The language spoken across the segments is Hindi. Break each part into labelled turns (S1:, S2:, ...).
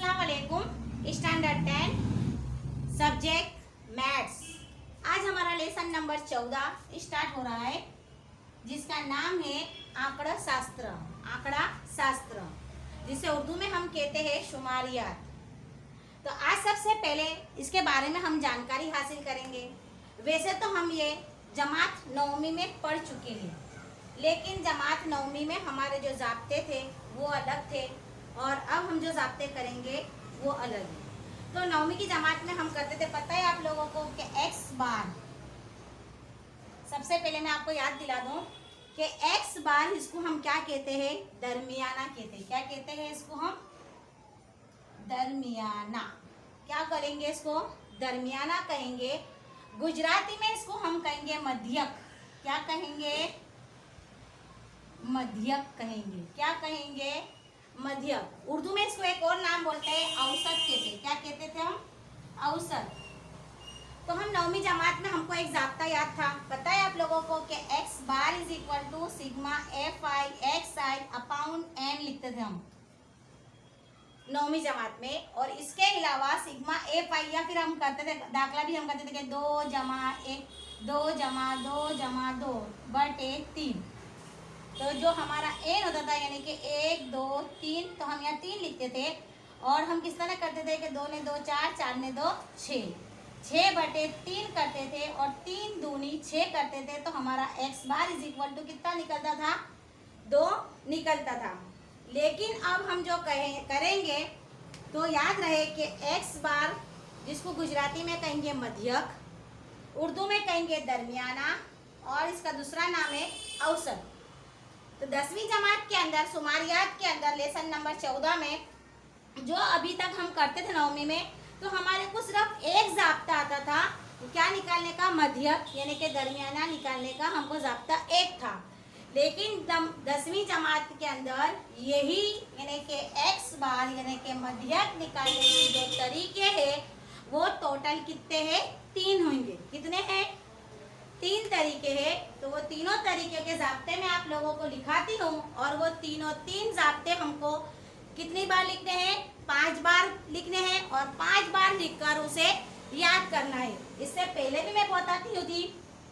S1: अस्सलाम वालेकुम। Standard 10 subject maths. आज हमारा लेसन नंबर 14 स्टार्ट हो रहा है, जिसका नाम है आंकड़ा शास्त्र। आंकड़ा शास्त्र जिसे उर्दू में हम कहते हैं शुमारियात। तो आज सबसे पहले इसके बारे में हम जानकारी हासिल करेंगे। वैसे तो हम ये जमात नौवीं में पढ़ चुके हैं, लेकिन जमात नौवीं में हमारे जो ज़ाब्ते थे वो अलग थे और अब हम जो ज़ाब्ते करेंगे वो अलग है। तो नौवीं की जमात में हम करते थे, पता है आप लोगों को, कि एक्स बार। सबसे पहले मैं आपको याद दिला दूं कि एक्स बार इसको हम क्या कहते हैं? दरमियाना कहते हैं। क्या कहते हैं इसको हम? दरमियाना। क्या करेंगे इसको? दरमियाना कहेंगे। गुजराती में इसको हम कहेंगे मध्यक। क्या कहेंगे? मध्यक कहेंगे। क्या कहेंगे? मध्यक। उर्दू में इसको एक और नाम बोलते हैं, औसत कहते हैं। क्या कहते थे हम? औसत। तो हम नौवीं जमात में हमको एक जाब्ता याद था, पता है आप लोगों को, कि X bar is equal to sigma F I X I upon N लिखते थे हम नौवीं जमात में। और इसके अलावा सिग्मा एफ आई, या फिर हम करते थे दाखला भी हम करते थे कि 2 जमा 1 2 जमा 2 जमा 2 बटे 3। तो जो हमारा एन होता था, यानी कि 1 2 3, तो हम यहाँ 3 लिखते थे। और हम किस तरह करते थे कि 2 ने 2 4, 4 ने 2 6, 6 बटे 3 करते थे और 3 दूनी 6 करते थे। तो हमारा X bar is equal to कितना निकलता था? 2 निकलता था। लेकिन अब हम जो करेंगे तो याद रहे कि एक्स बार, जिसको गुजराती में कहेंगे मध्यक, उर्दू में कहेंगे दरमियाना, और इसका दूसरा नाम है औसत। तो 10वीं जमात के अंदर शुमारियात के अंदर लेसन नंबर 14 में जो अभी तक हम करते थे नौवीं में, तो हमारे को सिर्फ एक जाब्ता आता था। क्या निकालने का? मध्यक, यानी कि दरमियाना निकालने का हमको जाब्ता एक था। लेकिन 10वीं जमात के अंदर यही, यानी कि एक्स बार यानी कि मध्यक निकालने के जो तरीके हैं वो टोटल कितने हैं? 3 होंगे। कितने हैं? 3 तरीके हैं। तो वो तीनों तरीके के जाब्ते मैं आप लोगों को लिखाती हूँ, और वो तीन जाब्ते हमको कितनी बार लिखने हैं? 5 बार लिखने हैं, और 5 बार लिखकर उसे याद करना है। इससे पहले भी मैं बताती होती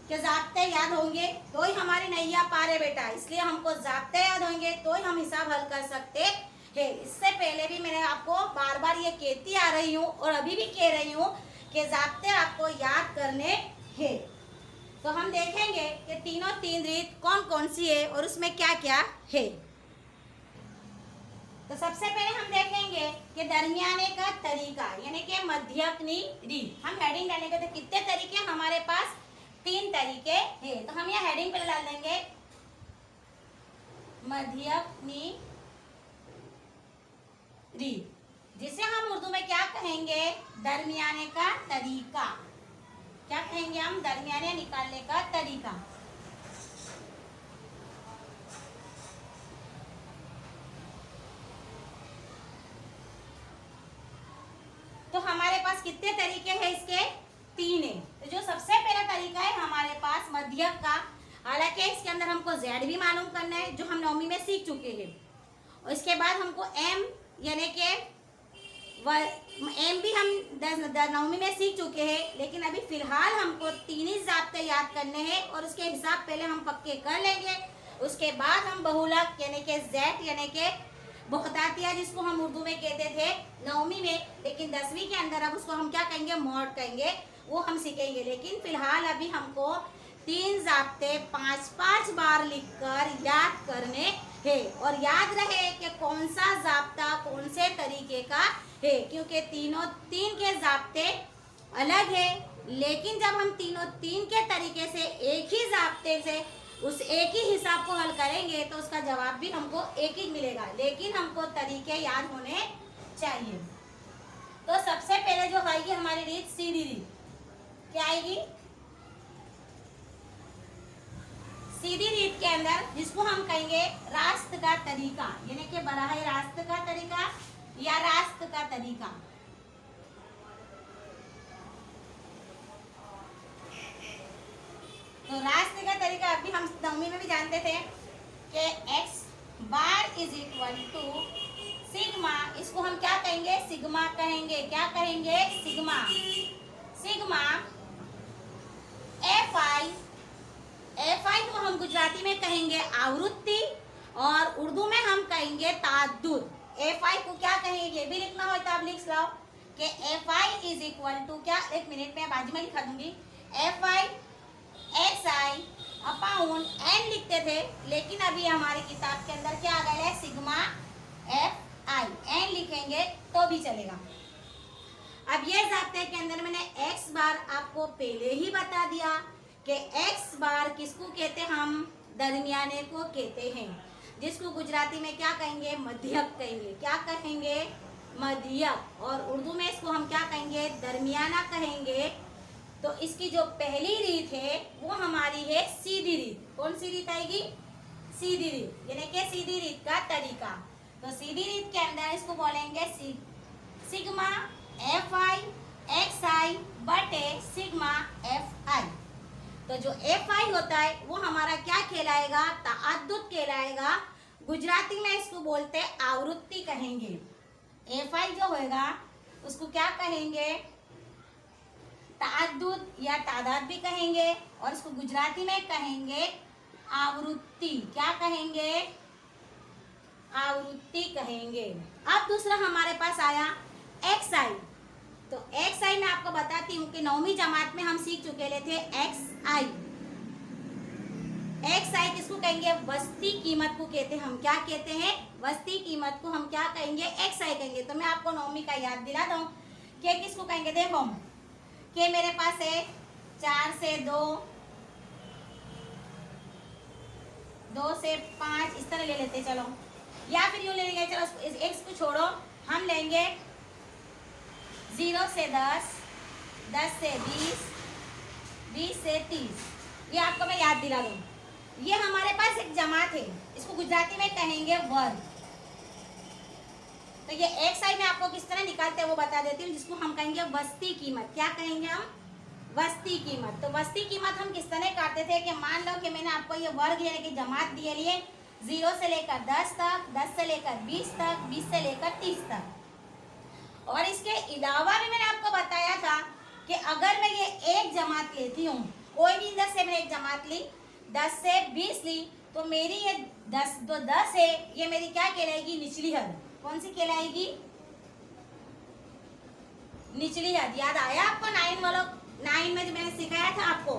S1: कि जाब्ते याद होंगे तो ही हमारी नैया पार है बेटा, इसलिए हमको जाब्ते याद होंगे तो ही हम हिसाब हल कर सकते हैं। इससे पहले भी मैंने आपको बार बार ये कहती आ रही हूँ और अभी भी कह रही हूँ कि जाब्ते आपको याद करने हैं। तो हम देखेंगे कि तीनों 3 रीत कौन कौन सी है और उसमें क्या क्या है। तो सबसे पहले हम देखेंगे कि दरमियाने का तरीका, यानी कि मध्यकनी रीत। हम हेडिंग डालेंगे तो कितने तरीके हमारे पास? 3 तरीके हैं। तो हम यहाँ हेडिंग पर डाल देंगे मध्यकनी रीत, जिसे हम उर्दू में क्या कहेंगे? दरमियाने का तरीका। क्या कहेंगे हम? दरमियाने निकालने का तरीका। तो हमारे पास कितने तरीके हैं इसके? 3 है। तो जो सबसे पहला तरीका है हमारे पास मध्यक का, हालांकि इसके अंदर हमको जेड भी मालूम करना है, जो हम नौवीं में सीख चुके हैं। और इसके बाद हमको एम, यानी कि एम भी हम नौवीं में सीख चुके हैं, लेकिन अभी फिलहाल हमको 3 ही जाब्ते याद करने हैं, और उसके हिसाब पहले हम पक्के कर लेंगे। उसके बाद हम बहुलक, यानी कि जेड, यानी कि बहुतातिया, जिसको हम उर्दू में कहते थे नौवीं में, लेकिन 10वीं के अंदर अब उसको हम क्या कहेंगे? मॉड कहेंगे। वो हम सीखेंगे। लेकिन फिलहाल अभी हमको 3 जाब्ते 5-5 बार लिखकर याद करने हैं। और याद रहे कि कौन सा जाब्ता कौन से तरीके का है, क्योंकि तीनों 3 के जाब्ते अलग है। लेकिन जब हम तीनों 3 के तरीके से एक ही जाब्ते से उस एक ही हिसाब को हल करेंगे तो उसका जवाब भी हमको एक ही मिलेगा, लेकिन हमको तरीके याद होने चाहिए। तो सबसे पहले जो आएगी हमारी रीत, सीधी रीत। क्या आएगी? सीधी रीत के अंदर जिसको हम कहेंगे रास्त का तरीका, यानी कि बराह रास्त का तरीका या रास्त का तरीका। तो रास्ते का तरीका अभी हम नौवीं में भी जानते थे कि X bar is equal to sigma, इसको हम क्या कहेंगे? सिग्मा कहेंगे। क्या कहेंगे? Sigma. Sigma F I, F I को हम गुजराती में कहेंगे आवृत्ति और उर्दू में हम कहेंगे ताद्दुद। एफ आई को क्या कहेंगे ये भी लिखना हो तो आप लिख लो कि F I is equal to क्या, एक मिनट में बाजू में लिखा दूंगी, F I X I upon N लिखते थे, लेकिन अभी हमारी किताब के अंदर क्या आ गया है? सिग्मा एफ आई, एन लिखेंगे तो भी चलेगा। अब ये ज़ाब्ते के अंदर मैंने एक्स बार आपको पहले ही बता दिया कि एक्स बार किसको कहते हैं? हम दरमियाने को कहते हैं, जिसको गुजराती में क्या कहेंगे? मध्यक कहेंगे। क्या कहेंगे? मध्यक। और उर्दू में इसको हम क्या कहेंगे? दरमियाना कहेंगे। तो इसकी जो पहली रीत है वो हमारी है सीधी रीत। कौन सी रीत आएगी? सीधी रीत, यानी कि सीधी रीत का तरीका। तो सीधी रीत के अंदर इसको बोलेंगे सिग्मा एफ आई एक्स आई बटे सिग्मा एफ आई। तो जो एफ आई होता है वो हमारा क्या कहलाएगा? ताअद्दुद कहलाएगा। गुजराती में इसको बोलते आवृत्ति कहेंगे। एफ आई जो होगा उसको क्या कहेंगे? ताअद्दुद या तादाद भी कहेंगे, और इसको गुजराती में कहेंगे आवृत्ति। क्या कहेंगे? आवृत्ति कहेंगे। अब दूसरा हमारे पास आया एक्स आई। तो एक्स आई मैं आपको बताती हूँ कि 9वीं जमात में हम सीख चुके थे एक्स आई। एक्स आई किसको कहेंगे? वस्ती कीमत को कहते हैं। हम क्या कहते हैं? वस्ती कीमत को हम क्या कहेंगे? एक्स आई कहेंगे। तो मैं आपको 9वीं का याद दिला दूं कि किसको कहेंगे? देखो कि मेरे पास है 4 से 2, 2 से 5, इस तरह ले लेते चलो, या फिर यूँ ले लेंगे, चलो इस एक्स को छोड़ो, हम लेंगे 0 से 10, 10 से 20, 20 से 30। ये आपको मैं याद दिला दूँ। ये हमारे पास एक जमात है, इसको गुजराती में कहेंगे वर्ग। तो ये एक्स आई में आपको किस तरह निकालते हैं वो बता देती हूँ, जिसको हम कहेंगे वस्ती कीमत। क्या कहेंगे हम? वस्ती कीमत। तो वस्ती कीमत हम किस तरह काटते थे कि मान लो कि मैंने आपको ये वर्ग यानी कि जमात दिए लिए 0 से लेकर 10 तक, 10 से लेकर 20 तक, 20 से लेकर 30 तक। और इसके अलावा भी मैंने आपको बताया था कि अगर मैं ये एक जमात लेती हूँ, कोई भी इधर से मैंने एक जमात ली, 10 से 20 ली, तो मेरी ये 10 है, ये मेरी क्या कहलाएगी? निचली हद। कौन सी कहलाएगी? निचली हद। याद आया आपको 9 में जो मैंने सिखाया था आपको।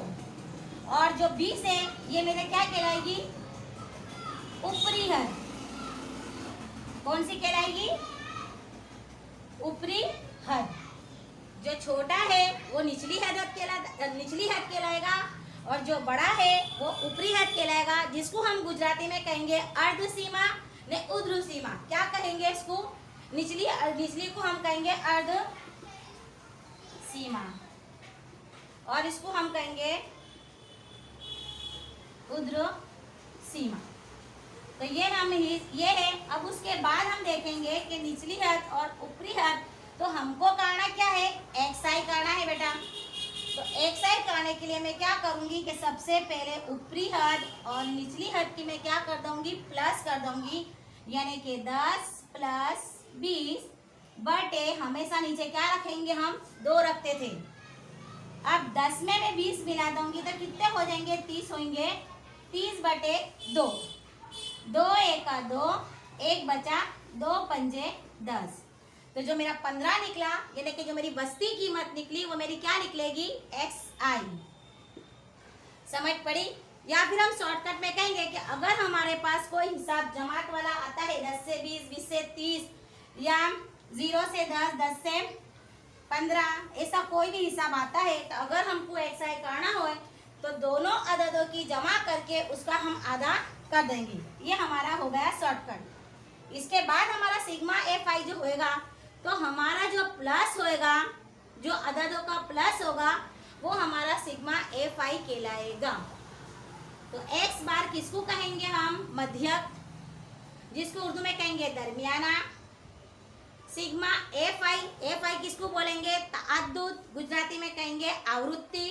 S1: और जो 20 है ये मेरे क्या कहलाएगी? ऊपरी हद। कौन सी कहलाएगी? ऊपरी हद। जो छोटा है वो निचली हद कहलाएगा, और जो बड़ा है वो ऊपरी हद कहलाएगा, जिसको हम गुजराती में कहेंगे अर्ध सीमा ने उर्ध्व सीमा। क्या कहेंगे इसको? निचली को हम कहेंगे अर्ध सीमा, और इसको हम कहेंगे उर्ध्व सीमा। तो ये है। अब उसके बाद हम देखेंगे कि निचली हद और ऊपरी हद। तो हमको करना क्या है? एक्स आई करना है बेटा। तो एक्स आई करने के लिए मैं क्या करूंगी कि सबसे पहले ऊपरी हद और निचली हद की मैं क्या कर दूंगी? प्लस कर दूंगी, यानी कि 10 प्लस 20 बटे, हमेशा नीचे क्या रखेंगे? हम 2 रखते थे। अब 10 में मैं 20 मिला दूंगी तो कितने हो जाएंगे? 30 होंगे। 30 बटे 2, 2 एका 2, 1 बचा, 2 पंजे 10। तो जो मेरा 15 निकला, यानी कि जो मेरी वस्ती कीमत निकली वो मेरी क्या निकलेगी? एक्स आई। समझ पड़ी? या फिर हम शॉर्टकट में कहेंगे कि अगर हमारे पास कोई हिसाब जमात वाला आता है 10 से 20, 20 से 30, या 0 से 10, 10 से 15, ऐसा कोई भी हिसाब आता है, तो अगर हमको एक्स आई करना हो तो दोनों अददों की जमा करके उसका हम आधा कर देंगे। ये हमारा हो गया शॉर्टकट। इसके बाद हमारा सिग्मा एफ आई जो होएगा, तो हमारा जो प्लस होएगा, जो अददों का प्लस होगा, वो हमारा सिग्मा एफ आई कहलाएगा। तो एक्स बार किसको कहेंगे हम? मध्यक, जिसको उर्दू में कहेंगे दरमियाना। सिग्मा एफ आई किसको बोलेंगे? ताअद्दुद, गुजराती में कहेंगे आवृत्ति।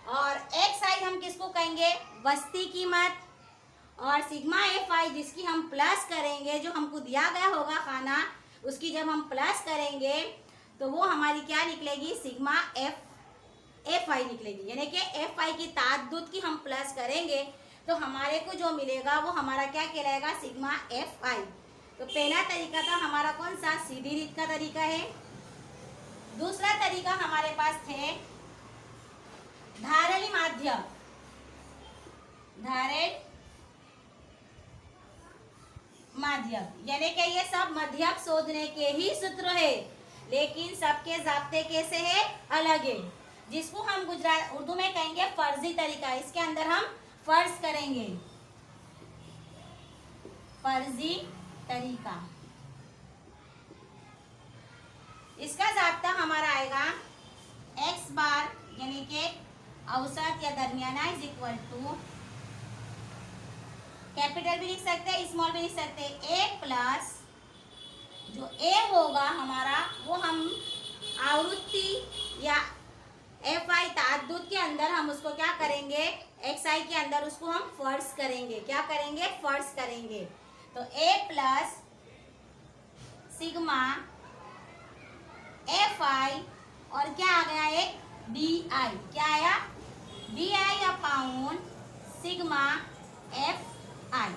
S1: और एक्स आई हम किसको कहेंगे? वस्ती कीमत। और सिग्मा एफ आई जिसकी हम प्लस करेंगे, जो हमको दिया गया होगा खाना उसकी जब हम प्लस करेंगे तो वो हमारी क्या निकलेगी, सिग्मा एफ आई निकलेगी। यानी कि एफ आई की ताद्दुद की हम प्लस करेंगे तो हमारे को जो मिलेगा वो हमारा क्या कहलाएगा, सिग्मा एफ आई। तो पहला तरीका था हमारा कौन सा, सीधी रीत का तरीका है। दूसरा तरीका हमारे पास थे धारली माध्यक। धारल माध्यक यानी कि ये सब मध्यक शोधने के ही सूत्र है, लेकिन सबके जाब्ते कैसे है, अलग है, जिसको हम उर्दू में कहेंगे फर्जी तरीका। इसके अंदर हम फर्ज करेंगे, फर्जी तरीका। इसका जाब्ता हमारा आएगा x बार यानी कि औसत या दरमियाना इज इक्वल टू, कैपिटल भी लिख सकते हैं, स्मॉल भी लिख सकते हैं, a प्लस जो a होगा हमारा वो हम आवृत्ति या एफ आई ताद्दुद के अंदर हम उसको क्या करेंगे, एक्स आई के अंदर उसको हम फर्ज करेंगे। क्या करेंगे, फर्ज करेंगे। तो a plus sigma F I और क्या आ गया, एक डी आई। क्या आया, D I upon sigma F I.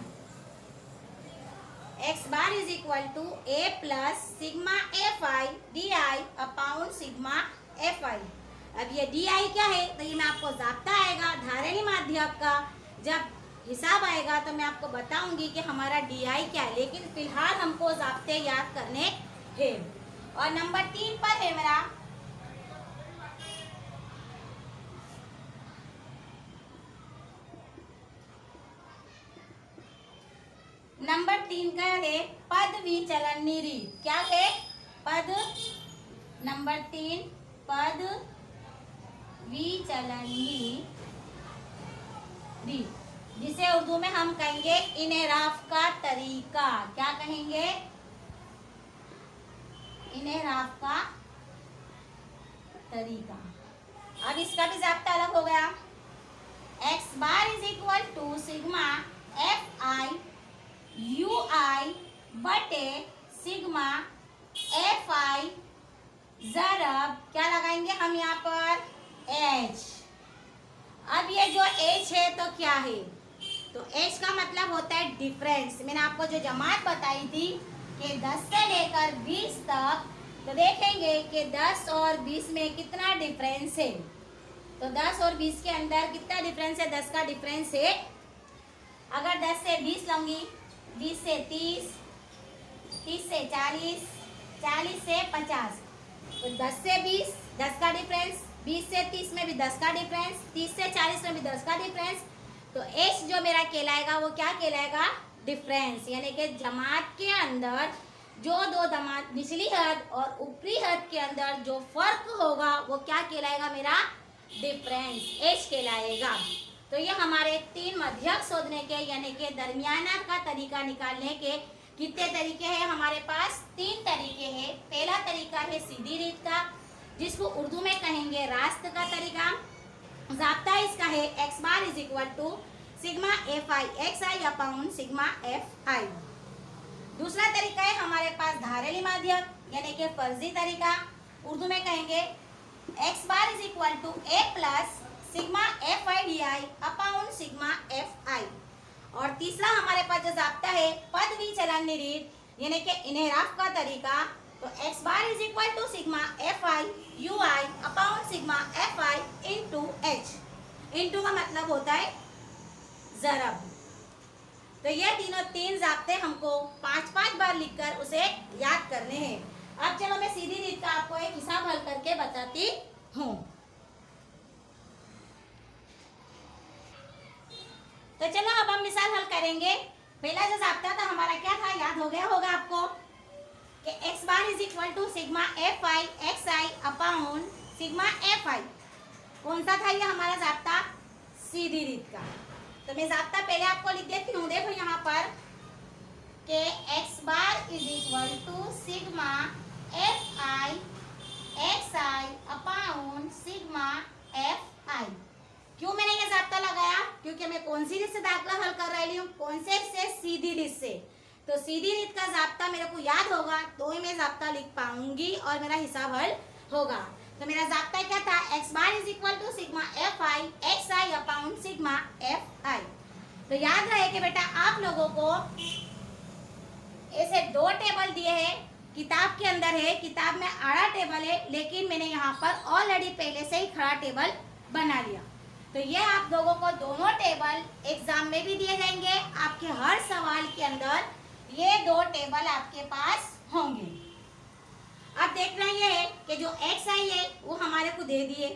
S1: X bar is equal to A plus sigma F I D I upon sigma F I. अब ये डी आई क्या है, तो ये मैं आपको जाब्ता आएगा धारली माध्यक का, जब हिसाब आएगा तो मैं आपको बताऊंगी कि हमारा डी आई क्या है, लेकिन फिलहाल हमको जाब्ते याद करने हैं। और नंबर 3 पर है मेरा नंबर 3 का है पद विचलनी रीत। क्या है, पद नंबर 3 पद विचलनी रीत, जिसे उर्दू में हम कहेंगे इनेराफ का तरीका। क्या कहेंगे, इनेराफ का तरीका। अब इसका भी जाब्ता अलग हो गया, X bar is equal to sigma F I U I बटे सिग्मा एफ आई ज़रब क्या लगाएंगे हम यहाँ पर, एच। अब ये जो एच है तो क्या है, तो एच का मतलब होता है डिफरेंस। मैंने आपको जो जमात बताई थी कि 10 से लेकर 20 तक, तो देखेंगे कि 10 और 20 में कितना डिफरेंस है। तो 10 और 20 के अंदर कितना डिफरेंस है, 10 का डिफरेंस है। अगर 10 से 20 लूँगी, 20 से 30, 30 से 40, 40 से 50, तो 10 से 20 10 का डिफरेंस, 20 से 30 में भी 10 का डिफरेंस, 30 से 40 में भी 10 का डिफरेंस। तो एच जो मेरा कहलाएगा वो क्या कहलाएगा, डिफरेंस। यानी कि जमात के अंदर जो दो जमात निचली हद और ऊपरी हद के अंदर जो फर्क होगा वो क्या कहलाएगा, मेरा डिफरेंस, एच कहलाएगा। तो ये हमारे 3 मध्यक शोधने के यानी कि दरमियाना का तरीका निकालने के कितने तरीके हैं हमारे पास, 3 तरीके हैं। पहला तरीका है सीधी रीत का, जिसको उर्दू में कहेंगे रास्त का तरीका। जाब्ता इसका है X bar is equal to sigma F I X I upon sigma F I. दूसरा तरीका है हमारे पास धारली माध्यक यानी कि फर्जी तरीका, उर्दू में कहेंगे X bar is equal to A plus sigma F I D I upon sigma F I. और तीसरा हमारे पास जो जाब्ता है पद विचलन रीत यानी कि इन्हेराफ का तरीका, तो X bar is equal to sigma F I U I upon sigma F I into H. Into का मतलब होता है ज़रब। तो ये तीनों 3 जाब्ते हमको 5-5 बार लिखकर उसे याद करने हैं। अब चलो मैं सीधी रीत का आपको एक हिसाब हल करके बताती हूँ। तो चलो अब हम मिसाल हल करेंगे। पहला जो जाब्ता था हमारा क्या था, याद हो गया होगा आपको कि X bar is equal to sigma F I X I upon sigma F I. कौन सा था ये हमारा जाब्ता, सीधी रीत का। तो मैं जाब्ता पहले आपको लिख देती हूँ। देखो यहाँ पर कि X bar is equal to sigma F I X I upon sigma F I. क्यों मैंने ये जाब्ता लगाया? क्योंकि मैं कौन सी रीत से दाखला हल कर रही हूँ? कौन से से? सीधी रीत से। तो सीधी रीत का जाब्ता मेरे को याद होगा तो ही मैं जाब्ता लिख पाऊंगी और मेरा हिसाब हल होगा। तो मेरा जाब्ता क्या था? X bar is equal to sigma F I X I upon sigma F I. तो याद रहे कि बेटा आप लोगों को ऐसे दो टेबल दिए हैं, किताब के अंदर है, किताब में आड़ा टेबल है, लेकिन मैंने यहाँ पर ऑलरेडी पहले से ही खड़ा टेबल बना लिया। तो ये आप लोगों को दोनों टेबल एग्जाम में भी दिए जाएंगे। आपके हर सवाल के अंदर ये दो टेबल आपके पास होंगे। अब देखना ये है कि जो एक्स आई है वो हमारे को दे दिए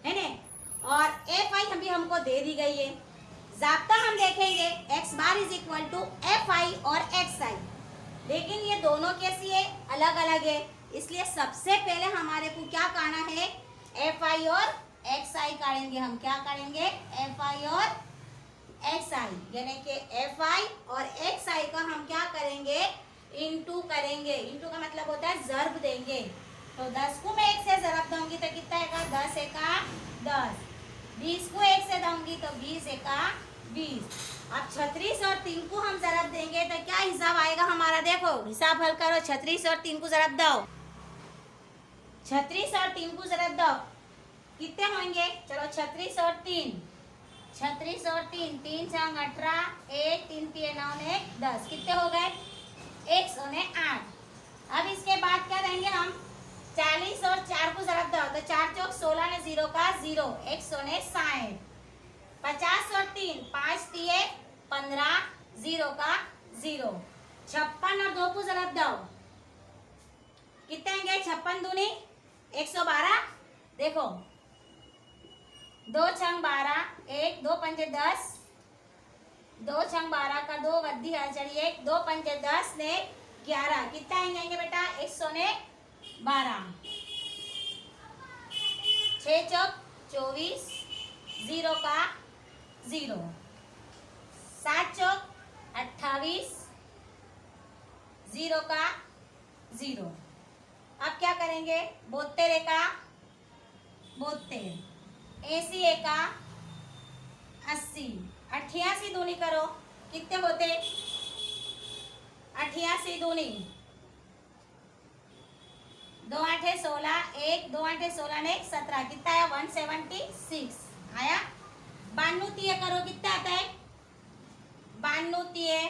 S1: है ना, और एफ आई भी हमको दे दी गई है। जाब्ता हम देखेंगे X bar is equal to F I और एक्स आई, लेकिन ये दोनों कैसी है? अलग अलग है। इसलिए सबसे पहले हमारे को क्या करना है? एफ आई और एक्स आई काटेंगे। हम क्या करेंगे? एफ आई और एक्स आई, यानी कि एफ आई और एक्स आई का हम क्या करेंगे? इंटू करेंगे। इंटू का मतलब होता है ज़र्ब देंगे। तो 10 को मैं 1 से ज़रब दूंगी तो कितना आएगा? 10 एका 10। 20 को 1 से दूंगी तो 20 एका 20। अब 36 और 3 को हम ज़रब देंगे तो क्या हिसाब आएगा हमारा? देखो हिसाब हल करो। 36 और 3 को ज़रब दो। 36 और 3 को ज़रब दो, कितने होंगे? चलो 36 और 3, 36 और 3, 3 छंग 18, 1 3 3 9 1 10, कितने हो गए? 108। अब इसके बाद क्या देंगे हम? 40 और 4 को ज़रब दो तो 4 चौक 16 ने 0 का 0, 160। 50 और 3, 5 दिए 15, 0 का 0। 56 और 2 को ज़रब दो, कितने होंगे? 56 दूनी 112। देखो 2 छंग 12, 1 2 पंजे 10, 2 छंग 12 का 2 वद्दी है, चलिए 2 पंजे 10 ने 11, कितना आएंगे बेटा? 112। 6 चौक 24, 0 का 0। 7 चौक 28, 0 का 0। अब क्या करेंगे? 72 का 72, 80 एका 80, 88 दूनी करो, कितने होते? 88 दूनी 2 8 16, 1 2 8 16 ने 17, कितना आया? 176 आया। 92 तिये करो, कितना आता है? 92 तिये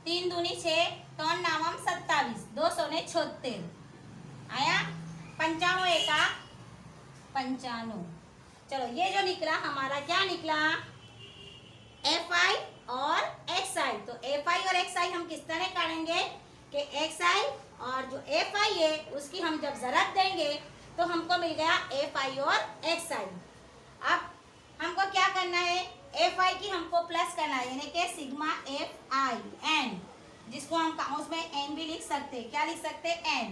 S1: 3 दूनी 6, 3 नामम 27, 276 आया। 95 एका 95। चलो ये जो निकला हमारा, क्या निकला? एफ आई और एक्स आई। तो एफ आई और एक्स आई हम किस तरह काटेंगे कि एक्स आई और जो एफ आई है उसकी हम जब ज़रब देंगे तो हमको मिल गया एफ आई और एक्स आई। अब हमको क्या करना है? एफ आई की हमको प्लस करना है, यानी कि सिग्मा एफ आई एन, जिसको हम काउंस में एन भी लिख सकते हैं। क्या लिख सकते हैं? एन।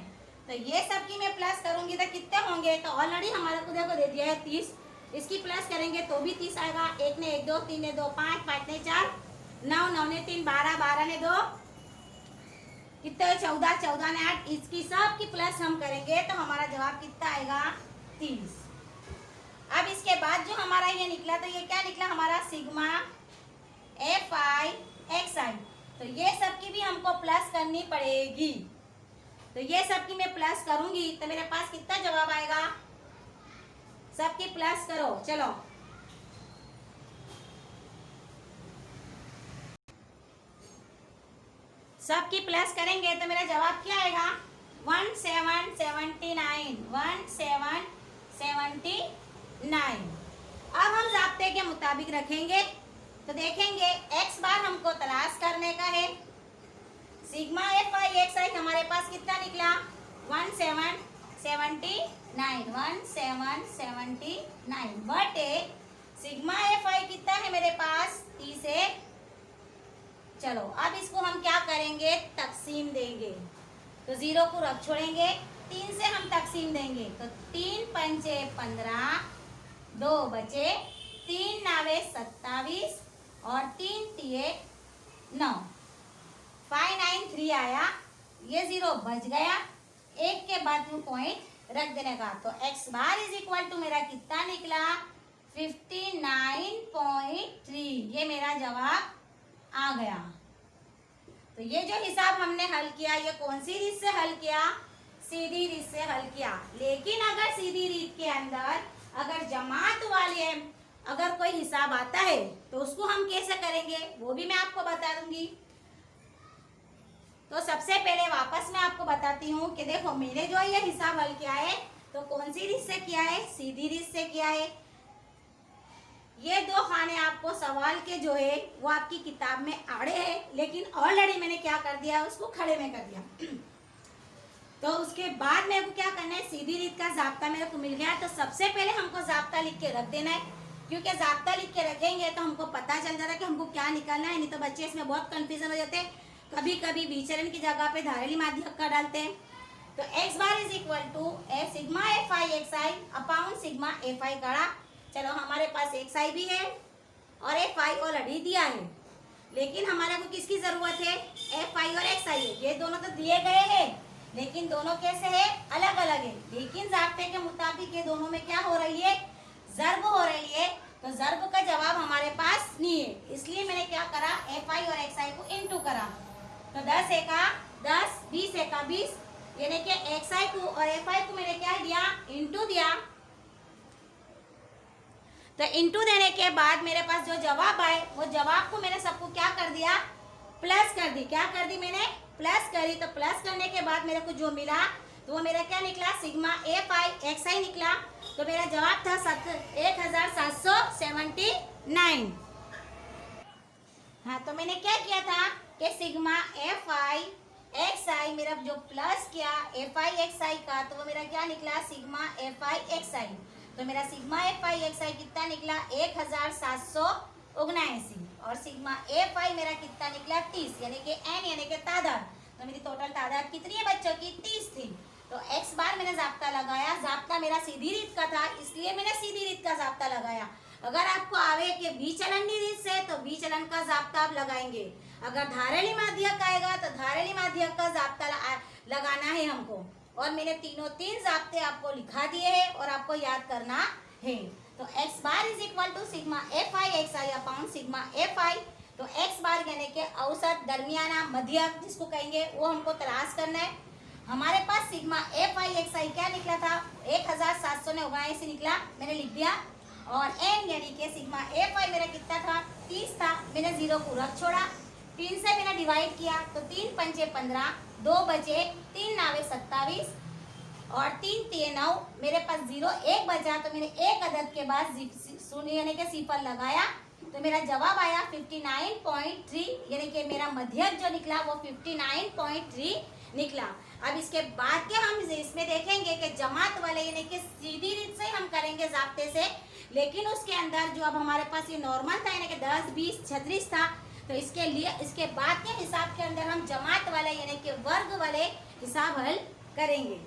S1: तो ये सब की मैं प्लस करूंगी तो कितने होंगे? तो ऑलरेडी हमारे को देखो दे दिया है 30, इसकी प्लस करेंगे तो भी 30 आएगा। 1 ने 1 2, 3 ने 2 5, 5 ने 4 9, 9 ने 3 12, 12 ने 2 कितने? 14, 14 ने 8। इसकी सब की प्लस हम करेंगे तो हमारा जवाब कितना आएगा? 30। अब इसके बाद जो हमारा ये निकला, तो ये क्या निकला हमारा? सिग्मा एफ आई एक्स आई। तो ये सब की भी हमको प्लस करनी पड़ेगी। तो ये सब की मैं प्लस करूंगी तो मेरे पास कितना जवाब आएगा? सबकी प्लस करो, चलो सबकी प्लस करेंगे तो मेरा जवाब क्या आएगा? 1779, 1779। अब हम जाब्ते के मुताबिक रखेंगे तो देखेंगे एक्स बार हमको तलाश करने का है। सिग्मा एफ आई एक्स आई हमारे पास कितना निकला? 1779, 1779 बटे सिग्मा एफ आई कितना है मेरे पास? 30 है। चलो अब इसको हम क्या करेंगे? तकसीम देंगे। तो 0 को रख छोड़ेंगे, 3 से हम तकसीम देंगे तो 3 पंचे 15, 2 बचे, 3 नावे 27 और 3 तिये 9, 593 आया। ये 0 बच गया, 1 के बाद में पॉइंट रख देने का। तो x bar is equal to मेरा कितना निकला 59.3, ये मेरा जवाब आ गया। तो ये जो हिसाब हमने हल किया ये कौन सी रीत से हल किया, सीधी रीत से हल किया। लेकिन अगर सीधी रीत के अंदर अगर जमात वाले अगर कोई हिसाब आता है तो उसको हम कैसे करेंगे वो भी मैं आपको बता दूंगी। तो सबसे पहले वापस मैं आपको बताती हूँ कि देखो मैंने जो ये हिसाब हल किया है तो कौन सी रीत से किया है, सीधी रीत से किया है। ये दो खाने आपको सवाल के जो है वो आपकी किताब में आड़े हैं, लेकिन ऑलरेडी मैंने क्या कर दिया उसको खड़े में कर दिया। तो उसके बाद मेरे को क्या करना है, सीधी रीत का जाब्ता मेरे को मिल गया। तो सबसे पहले हमको जाब्ता लिख के रख देना है, क्योंकि जाब्ता लिख के रखेंगे तो हमको पता चल जाता है कि हमको क्या निकालना है। नहीं तो बच्चे इसमें बहुत कंफ्यूजन हो जाते हैं, कभी कभी विचलन की जगह पे धारली माध्यक का डालते हैं। तो x bar is equal to sigma F I X I upon sigma F I कड़ा। चलो हमारे पास एक्स आई भी है और एफ आई ऑलरेडी दिया है, लेकिन हमारे को किसकी जरूरत है, एफ आई और एक्स आई है। ये दोनों तो दिए गए हैं लेकिन दोनों कैसे है, अलग अलग है। लेकिन जाब्ते के मुताबिक ये दोनों में क्या हो रही है, ज़र्ब हो रही है। तो ज़र्ब का जवाब हमारे पास नहीं है, इसलिए मैंने क्या करा, एफ आई और एक्स आई को इनटू करा। तो 10 एका 10, 20 एका 20, यानी कि एक्स आई को और एफ आई को मैंने क्या दिया, इनटू दिया। तो इनटू देने के बाद मेरे पास जो जवाब आए वो जवाब को मैंने सबको क्या कर दिया, प्लस कर दी। क्या कर दी मैंने, प्लस करी। तो प्लस करने के बाद मेरे को जो मिला तो वो मेरा क्या निकला, सिग्मा एफ आई एक्स आई निकला। तो मेरा जवाब था 1779। हाँ, तो मैंने क्या किया था कि सिग्मा एफ आई एक्स आई मेरा जो प्लस किया एफ आई एक्स आई का, तो वो मेरा क्या निकला, सिग्मा एफ आई एक्स आई। तो मेरा सिग्मा एफ आई एक्स आई कितना निकला, 1779। और सिग्मा एफ आई मेरा कितना निकला, 30, यानी कि एन यानी कि तादाद। तो मेरी टोटल तादाद कितनी है बच्चों की, 30 थी। तो एक्स बार मैंने जाब्ता लगाया, जाब्ता मेरा सीधी रीत का था इसलिए मैंने सीधी रीत का जाब्ता लगाया। अगर आपको आवे कि विचलन रीत से तो विचलन का जाब्ता आप लगाएंगे। अगर धारली माध्यक आएगा तो धारली माध्यक का जाब्ता लगाना है हमको। और मैंने तीन जाब्ते आपको लिखा दिए हैं और आपको याद करना है। तो x bar is equal to sigma F I X I upon sigma F I. तो x बार यानी कि औसत, दरमियाना, मध्यक जिसको कहेंगे वो हमको तलाश करना है। हमारे पास सिग्मा एफ आई एक्स आई क्या निकला था, 1779 निकला, मैंने लिख दिया। और n यानी कि सिग्मा एफ आई मेरा कितना था, 30 था, मैंने 0 को रख छोड़ा। 3 से मैंने डिवाइड किया तो 3 पंचे 15, 2 बचे, 3 नावे 27 और 3 3 9, मेरे पास 0 1 बचा। तो मैंने एक अदद के बाद शून्य यानी कि सिफर लगाया तो मेरा जवाब आया 59.3, यानी कि मेरा मध्यक जो निकला वो 59.3 निकला। अब इसके बाद के हम इसमें देखेंगे कि जमात वाले यानी कि सीधी रीत से हम करेंगे जाब्ते से, लेकिन उसके अंदर जो अब हमारे पास ये नॉर्मल था यानी कि 10 20 36 था, तो इसके लिए इसके बाद के हिसाब के अंदर हम जमात वाले यानी कि वर्ग वाले हिसाब हल करेंगे।